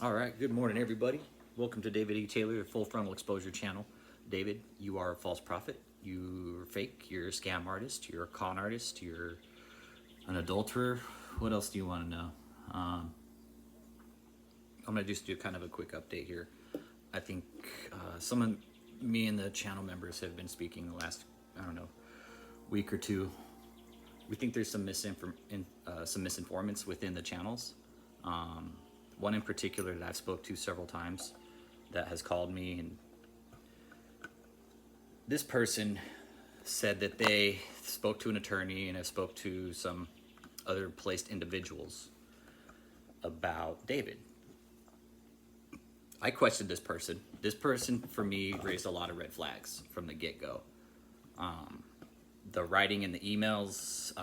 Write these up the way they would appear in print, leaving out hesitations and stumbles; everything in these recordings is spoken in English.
All right, good morning, everybody. Welcome to David E. Taylor, the Full Frontal Exposure channel. David, you are a false prophet. You're fake. You're a scam artist. You're a con artist. You're an adulterer. What else do you want to know? I'm going to just do kind of a quick update here. I think some of me and the channel members have been speaking the last, week or two. We think there's some misinformants within the channels. One in particular that I've spoke to several times that has called me, and this person said that they spoke to an attorney and have spoke to some other placed individuals about David. I questioned this person. This person, for me, raised a lot of red flags from the get-go. The writing in the emails,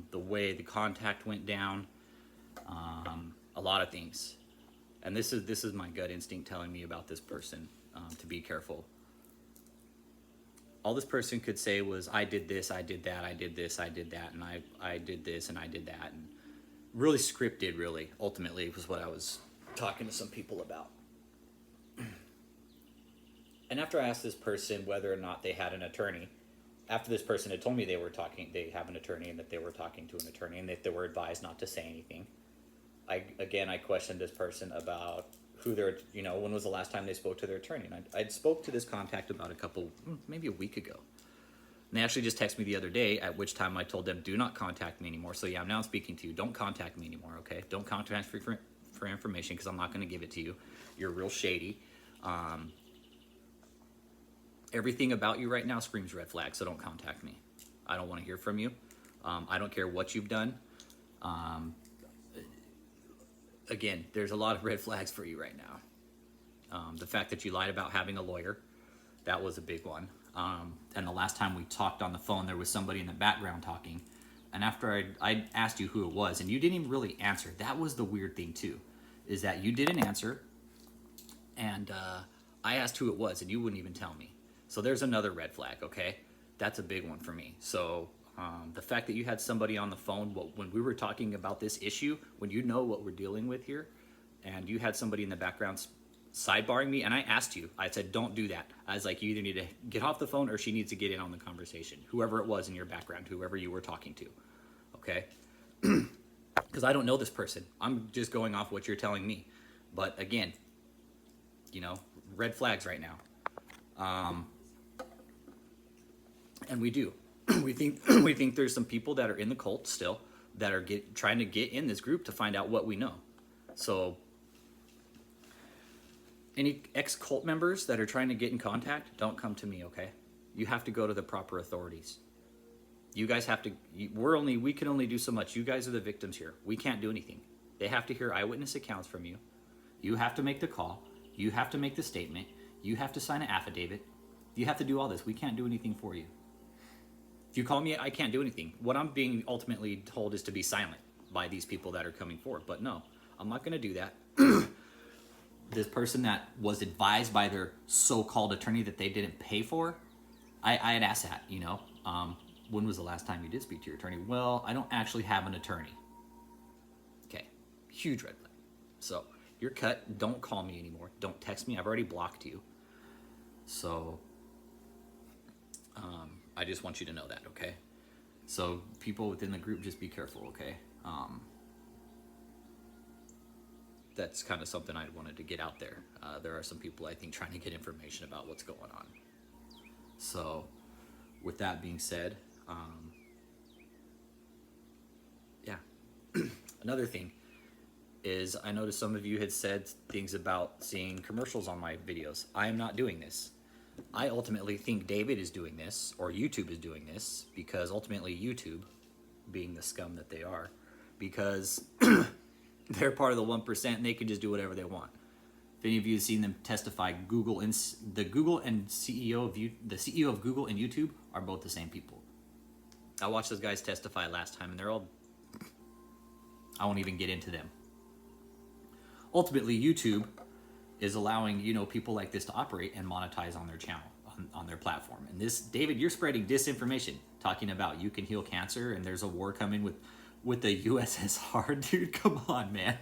the way the contact went down, a lot of things. And this is my gut instinct telling me about this person, to be careful. All this person could say was, I did this, I did that, I did this, I did that, and I did this and I did that. And really scripted, really, ultimately, was what I was talking to some people about. And after I asked this person whether or not they had an attorney, after this person had told me they have an attorney and that they were talking to an attorney and that they were advised not to say anything, I questioned this person about when was the last time they spoke to their attorney. And I'd spoke to this contact about maybe a week ago. And they actually just texted me the other day, at which time I told them, do not contact me anymore. So yeah, I'm now speaking to you. Don't contact me anymore, okay? Don't contact me for information, because I'm not going to give it to you. You're real shady. Everything about you right now screams red flag, so don't contact me. I don't want to hear from you. I don't care what you've done. Again, there's a lot of red flags for you right now. The fact that you lied about having a lawyer, that was a big one. And the last time we talked on the phone, there was somebody in the background talking. And after I asked you who it was, and you didn't even really answer. That was the weird thing too, is that you didn't answer. And I asked who it was, and you wouldn't even tell me. So there's another red flag, okay? That's a big one for me. So the fact that you had somebody on the phone when we were talking about this issue, when you know what we're dealing with here, and you had somebody in the background sidebarring me, and I asked you, I said, don't do that. I was like, you either need to get off the phone or she needs to get in on the conversation, whoever it was in your background, whoever you were talking to, okay? Because I don't know this person. I'm just going off what you're telling me. But again, red flags right now. And we do. we think there's some people that are in the cult still that are trying to get in this group to find out what we know. So any ex-cult members that are trying to get in contact, don't come to me, okay? You have to go to the proper authorities. You guys have to, we can only do so much. You guys are the victims here. We can't do anything. They have to hear eyewitness accounts from you. You have to make the call. You have to make the statement. You have to sign an affidavit. You have to do all this. We can't do anything for you. If you call me, I can't do anything. What I'm being ultimately told is to be silent by these people that are coming forward. But no, I'm not going to do that. This person that was advised by their so-called attorney that they didn't pay for, I had asked that, when was the last time you did speak to your attorney? Well, I don't actually have an attorney. Okay, huge red flag. So you're cut. Don't call me anymore. Don't text me. I've already blocked you. So I just want you to know that, okay? So people within the group, just be careful, okay? That's kind of something I wanted to get out there. There are some people, I think, trying to get information about what's going on. So with that being said, yeah. Another thing is, I noticed some of you had said things about seeing commercials on my videos. I am not doing this. I ultimately think David is doing this, or YouTube is doing this, because ultimately YouTube, being the scum that they are, because they're part of the 1% and they can just do whatever they want. If any of you have seen them testify, the CEO of Google and YouTube are both the same people. I watched those guys testify last time, and they're all, I won't even get into them. Ultimately, YouTube is allowing people like this to operate and monetize on their channel, on their platform. And this, David, you're spreading disinformation, talking about you can heal cancer and there's a war coming with the USSR, dude. Come on, man.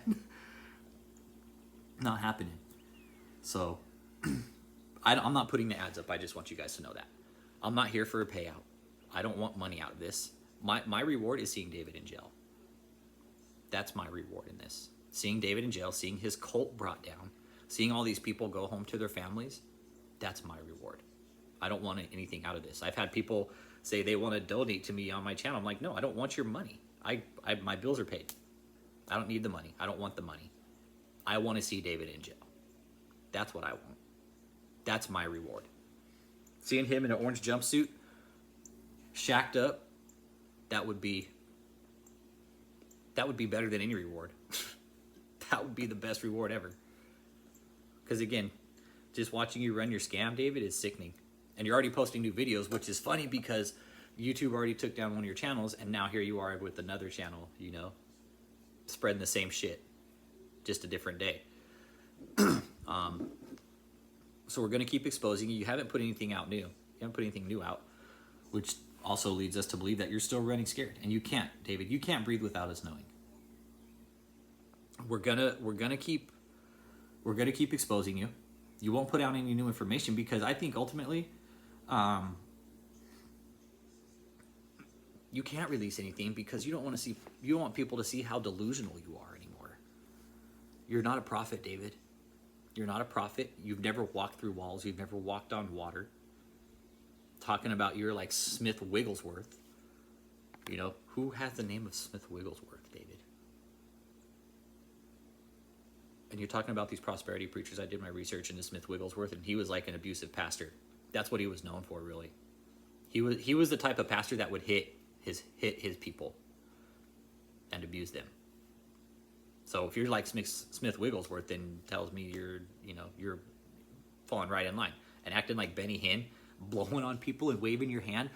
Not happening. So I'm not putting the ads up. I just want you guys to know that. I'm not here for a payout. I don't want money out of this. My reward is seeing David in jail. That's my reward in this. Seeing David in jail, seeing his cult brought down, seeing all these people go home to their families, that's my reward. I don't want anything out of this. I've had people say they want to donate to me on my channel. I'm like, no, I don't want your money. My bills are paid. I don't need the money. I don't want the money. I want to see David in jail. That's what I want. That's my reward. Seeing him in an orange jumpsuit, shacked up, that would be better than any reward. That would be the best reward ever. Because again, just watching you run your scam, David, is sickening. And you're already posting new videos, which is funny because YouTube already took down one of your channels, and now here you are with another channel, you know, spreading the same shit, just a different day. So we're going to keep exposing you. You haven't put anything out new. You haven't put anything new out, which also leads us to believe that you're still running scared. And you can't, David. You can't breathe without us knowing. We're gonna keep exposing you. You won't put out any new information because I think ultimately, you can't release anything because you don't want people to see how delusional you are anymore. You're not a prophet, David. You're not a prophet. You've never walked through walls. You've never walked on water. Talking about you're like Smith Wigglesworth. You know, who has the name of Smith Wigglesworth, David? And you're talking about these prosperity preachers. I did my research into Smith Wigglesworth, and he was like an abusive pastor. That's what he was known for, really. He was the type of pastor that would hit his people and abuse them. So if you're like Smith Wigglesworth, then tells me you're falling right in line and acting like Benny Hinn, blowing on people and waving your hand.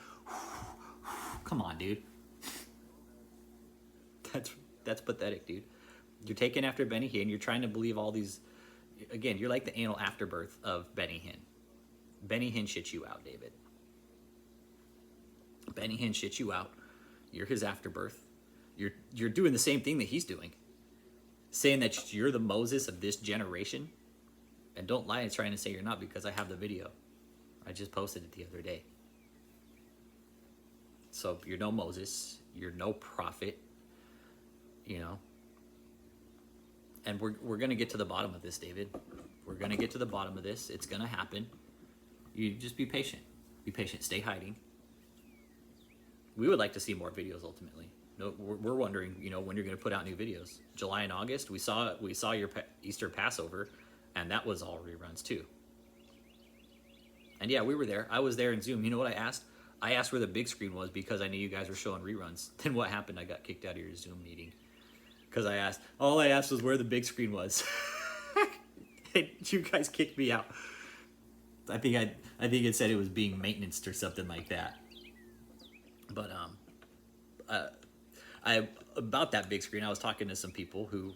Come on, dude. That's pathetic, dude. You're taking after Benny Hinn. You're trying to believe all these. Again, you're like the anal afterbirth of Benny Hinn. Benny Hinn shit you out, David. Benny Hinn shit you out. You're his afterbirth. You're doing the same thing that he's doing. Saying that you're the Moses of this generation. And don't lie and trying to say you're not because I have the video. I just posted it the other day. So you're no Moses. You're no prophet. You know. And we're going to get to the bottom of this, David. We're going to get to the bottom of this. It's going to happen. You just be patient. Be patient. Stay hiding. We would like to see more videos ultimately. No, we're wondering, you know, when you're going to put out new videos. July and August, we saw your Easter Passover, and that was all reruns too. And yeah, we were there. I was there in Zoom. You know what I asked? I asked where the big screen was because I knew you guys were showing reruns. Then what happened? I got kicked out of your Zoom meeting because all I asked was where the big screen was. And you guys kicked me out. I think it said it was being maintenanced or something like that. But about that big screen, I was talking to some people who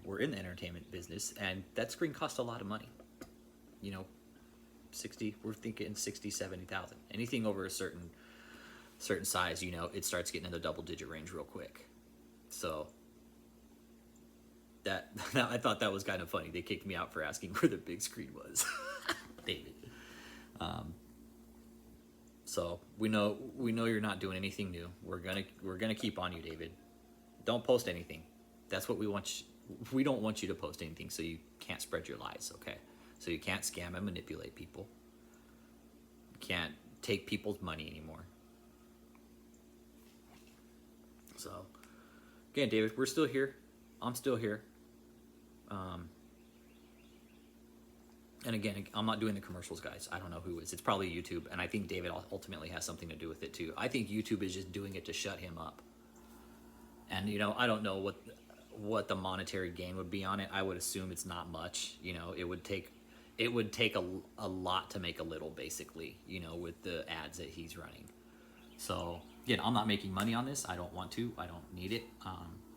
were in the entertainment business, and that screen cost a lot of money. You know, we're thinking 60, 70,000. Anything over a certain size, you know, it starts getting in the double-digit range real quick. So that I thought that was kind of funny. They kicked me out for asking where the big screen was. David. So we know you're not doing anything new. We're gonna keep on you, David. Don't post anything. That's what we want. We don't want you to post anything, so you can't spread your lies. Okay, so you can't scam and manipulate people. You can't take people's money anymore. So again, David, we're still here. I'm still here. And again, I'm not doing the commercials, guys. I don't know who is. It's probably YouTube, and I think David ultimately has something to do with it too. I think YouTube is just doing it to shut him up. And you know, I don't know what the monetary gain would be on it. I would assume it's not much. You know, it would take a lot to make a little, basically. You know, with the ads that he's running. So again, I'm not making money on this. I don't want to. I don't need it.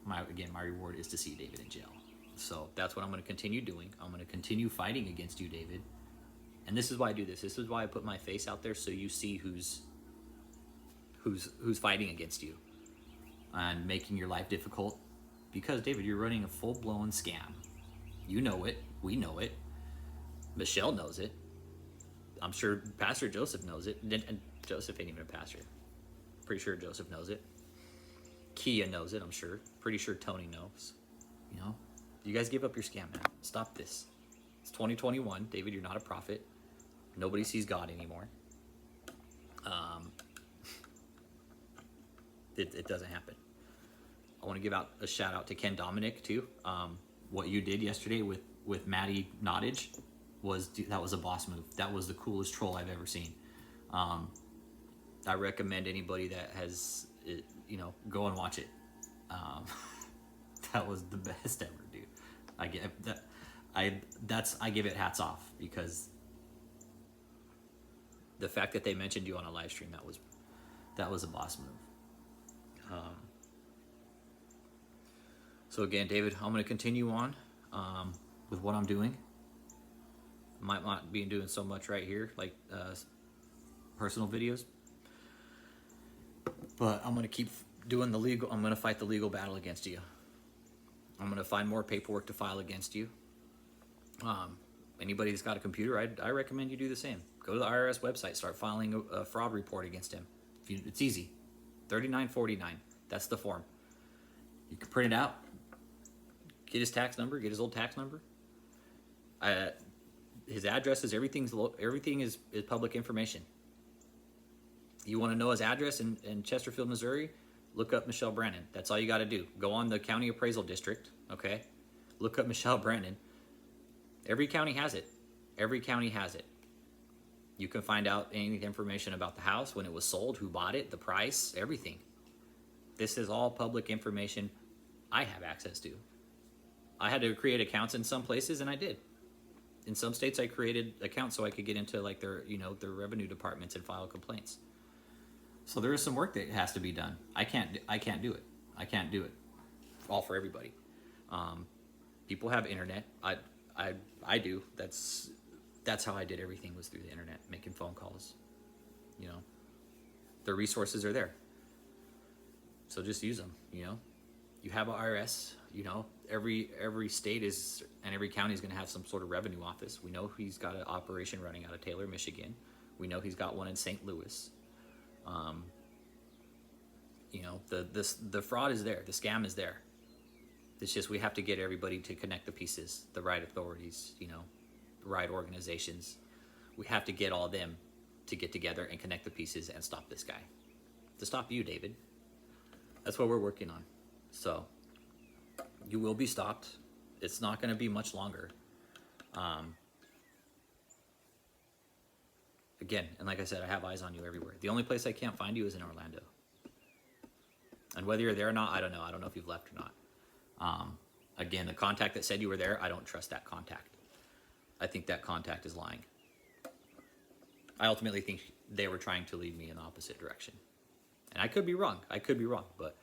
My reward is to see David in jail. So that's what I'm going to continue doing. I'm going to continue fighting against you, David. And this is why I do this. This is why I put my face out there, so you see who's fighting against you and making your life difficult. Because, David, you're running a full-blown scam. You know it. We know it. Michelle knows it. I'm sure Pastor Joseph knows it. And Joseph ain't even a pastor. Pretty sure Joseph knows it. Kia knows it, I'm sure. Pretty sure Tony knows. You know? You guys give up your scam, man. Stop this. It's 2021. David, you're not a prophet. Nobody sees God anymore. It doesn't happen. I want to give out a shout out to Ken Dominic too. What you did yesterday with Maddie Nottage that was a boss move. That was the coolest troll I've ever seen. I recommend anybody that has it, go and watch it. That was the best ever, dude. I give it hats off, because the fact that they mentioned you on a live stream, that was a boss move. So again, David, I'm going to continue on with what I'm doing. Might not be doing so much right here, like personal videos, but I'm going to keep doing I'm going to fight the legal battle against you. I'm going to find more paperwork to file against you. Anybody that's got a computer, I recommend you do the same. Go to the IRS website, start filing a fraud report against him. It's easy. 3949. That's the form. You can print it out, get his tax number, get his old tax number. His address is everything is public information. You want to know his address in Chesterfield, Missouri? Look up Michelle Brannon. That's all you got to do. Go on the county appraisal district, okay? Look up Michelle Brannon. Every county has it. Every county has it. You can find out any information about the house, when it was sold, who bought it, the price, everything. This is all public information I have access to. I had to create accounts in some places, and I did. In some states, I created accounts so I could get into like their revenue departments and file complaints. So there is some work that has to be done. I can't do it. I can't do it all for everybody. People have internet. I do. That's how I did everything, was through the internet, making phone calls. The resources are there. So just use them. You have an IRS. Every state and every county is going to have some sort of revenue office. We know he's got an operation running out of Taylor, Michigan. We know he's got one in St. Louis. The fraud is there. The scam is there. It's just we have to get everybody to connect the pieces, the right authorities, the right organizations. We have to get all of them to get together and connect the pieces and stop this guy. To stop you, David. That's what we're working on. So you will be stopped. It's not going to be much longer. Again, and like I said, I have eyes on you everywhere. The only place I can't find you is in Orlando. And whether you're there or not, I don't know. I don't know if you've left or not. Again, the contact that said you were there, I don't trust that contact. I think that contact is lying. I ultimately think they were trying to lead me in the opposite direction. And I could be wrong. But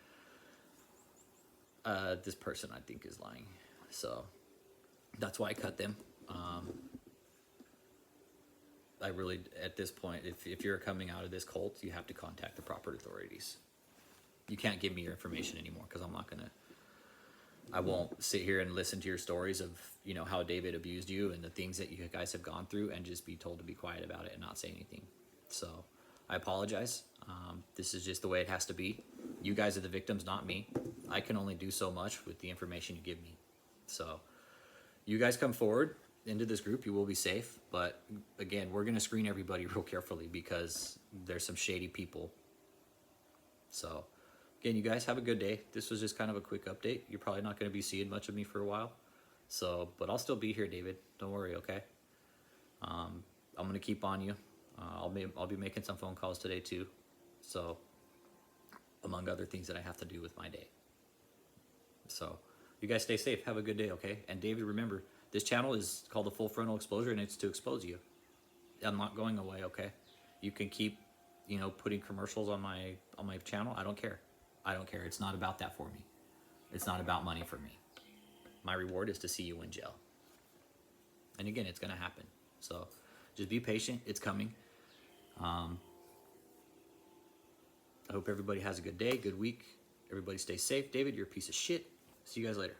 this person, I think, is lying. So that's why I cut them. I really, at this point, if you're coming out of this cult, you have to contact the proper authorities. You can't give me your information anymore, because I won't sit here and listen to your stories of, how David abused you and the things that you guys have gone through and just be told to be quiet about it and not say anything. So I apologize. This is just the way it has to be. You guys are the victims, not me. I can only do so much with the information you give me. So you guys come forward into this group, you will be safe. But again, we're going to screen everybody real carefully, because there's some shady people. So again, you guys have a good day. This was just kind of a quick update. You're probably not going to be seeing much of me for a while. So, but I'll still be here, David. Don't worry, okay? I'm going to keep on you. I'll be making some phone calls today too. So, among other things that I have to do with my day. So, you guys stay safe. Have a good day, okay? And David, remember, this channel is called the Full Frontal Exposure, and it's to expose you. I'm not going away, okay? You can keep, putting commercials on my channel. I don't care. It's not about that for me. It's not about money for me. My reward is to see you in jail. And again, it's going to happen. So just be patient. It's coming. I hope everybody has a good day, good week. Everybody stay safe. David, you're a piece of shit. See you guys later.